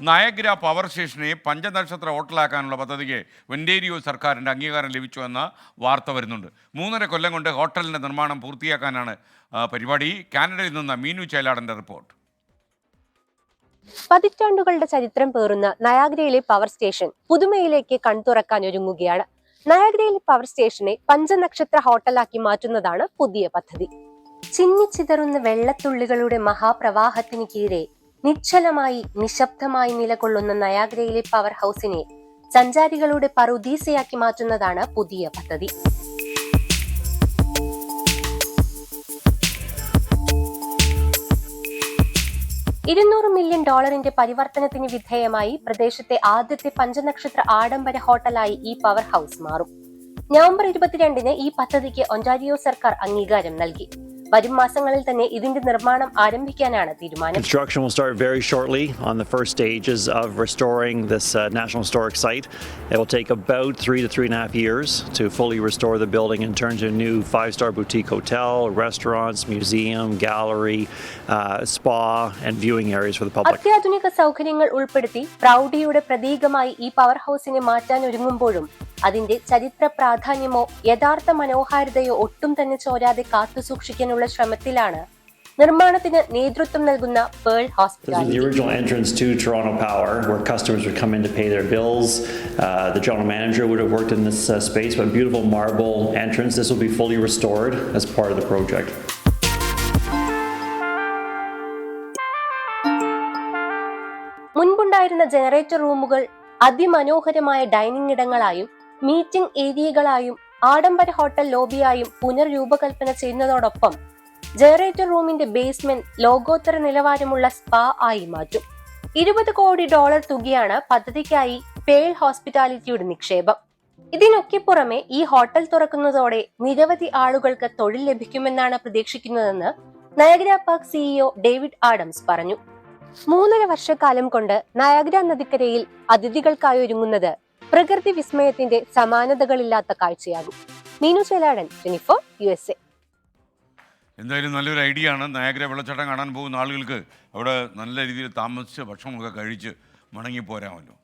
Niagara power സ്റ്റേഷനെ പഞ്ചനക്ഷത്ര ഹോട്ടലാക്കാനുള്ള പദ്ധതിക്ക് വെന്റേരിയോ സർക്കാരിൻ്റെ അംഗീകാരം ലഭിച്ചുവെന്ന വാർത്ത വരുന്നുണ്ട്. 3.5 കൊല്ലം കൊണ്ട് ഹോട്ടലിൻ്റെ നിർമ്മാണം പൂർത്തിയാക്കാനാണ് പരിപാടി. കാനഡയിൽ നിന്ന് മീനു ചേലാടൻ്റെ റിപ്പോർട്ട്. പതിറ്റാണ്ടുകളുടെ ചരിത്രം പേറുന്ന നയാഗ്രയിലെ പവർ സ്റ്റേഷൻ പുതുമയിലേക്ക് കൺതുറക്കാൻ ഒരുങ്ങുകയാണ്. നയാഗ്രയിലെ പവർ സ്റ്റേഷനെ പഞ്ചനക്ഷത്ര ഹോട്ടലാക്കി മാറ്റുന്നതാണ് പുതിയ പദ്ധതി. ചിന്നിച്ചിതറുന്ന വെള്ളത്തുള്ളികളുടെ മഹാപ്രവാഹത്തിന് കീഴെ നിശ്ചലമായി നിശബ്ദമായി നിലകൊള്ളുന്ന നയാഗ്രയിലെ പവർ ഹൗസിനെ സഞ്ചാരികളുടെ പറുദീസയാക്കി മാറ്റുന്നതാണ് പുതിയ പദ്ധതി. $200 മില്യൺ പരിവർത്തനത്തിന് വിധേയമായി പ്രദേശത്തെ ആദ്യത്തെ പഞ്ചനക്ഷത്ര ആഡംബര ഹോട്ടലായി ഈ പവർ ഹൗസ് മാറും. നവംബർ 22-ന് ഈ പദ്ധതിക്ക് ഒന്റാരിയോ സർക്കാർ അംഗീകാരം നൽകി. വരും മാസങ്ങളിൽ തന്നെ ഇതിന്റെ നിർമ്മാണം ആരംഭിക്കാനാണ് തീരുമാനം. Construction will start very shortly on the first stages of restoring this National Historic Site. It will take about 3 to 3.5 years to fully restore the building and turn to a new 5-star boutique hotel, restaurants, museum, gallery, spa and viewing areas for the public. അത്യാധുനിക സൗകര്യങ്ങൾ ഉൾപ്പെടുത്തി പ്രൗഢിയുടെ പ്രതീകമായി ഈ power ഹൗസിനെ മാറ്റാൻ ഒരുങ്ങുമ്പോഴും അതിന്റെ ചരിത്ര പ്രാധാന്യമോ യഥാർത്ഥ മനോഹാരിതയോ ഒട്ടും തന്നെ ചോരാതെ കാത്തുസൂക്ഷിക്കാനുള്ള ശ്രമത്തിലാണ് നിർമ്മാണത്തിന് നേതൃത്വം നൽകുന്ന pearl hospitality. This is the original entrance to Toronto Power, where customers would come in to pay their bills. The general manager would have worked in this space, but beautiful marble entrance. This will be fully restored as part of the project. മുൻപുണ്ടായിരുന്ന generator റൂമുകൾ അതിമനോഹരമായ dining ഇടങ്ങളായും meeting ഏരിയകളായും ആഡംബര hotel ലോബിയായും പുനർരൂപകൽപ്പന ചെയ്യുന്നതോടൊപ്പം generator റൂമിന്റെ ബേസ്മെന്റ് ലോകോത്തര നിലവാരമുള്ള സ്പാ ആയി മാറ്റും. $20 കോടി തുകയാണ് പദ്ധതിക്കായി പേൾ ഹോസ്പിറ്റാലിറ്റിയുടെ നിക്ഷേപം. ഇതിനൊക്കെ പുറമെ ഈ ഹോട്ടൽ തുറക്കുന്നതോടെ നിരവധി ആളുകൾക്ക് തൊഴിൽ ലഭിക്കുമെന്നാണ് പ്രതീക്ഷിക്കുന്നതെന്ന് Niagara park CEO David Adams പറഞ്ഞു. 3.5 വർഷക്കാലം കൊണ്ട് നയാഗ്ര നദിക്കരയിൽ അതിഥികൾക്കായി ഒരുങ്ങുന്നത് പ്രകൃതി വിസ്മയത്തിന്റെ സമാനതകളില്ലാത്ത കാഴ്ചയാകും. മീനു ചേലാടൻ, 24 USA. എന്തായാലും നല്ലൊരു ഐഡിയ ആണ്. നയാഗ്ര വെള്ളച്ചാട്ടം കാണാൻ പോകുന്ന ആളുകൾക്ക് അവിടെ നല്ല രീതിയിൽ താമസിച്ച് ഭക്ഷണമൊക്കെ കഴിച്ച് മടങ്ങി പോരാമല്ലോ.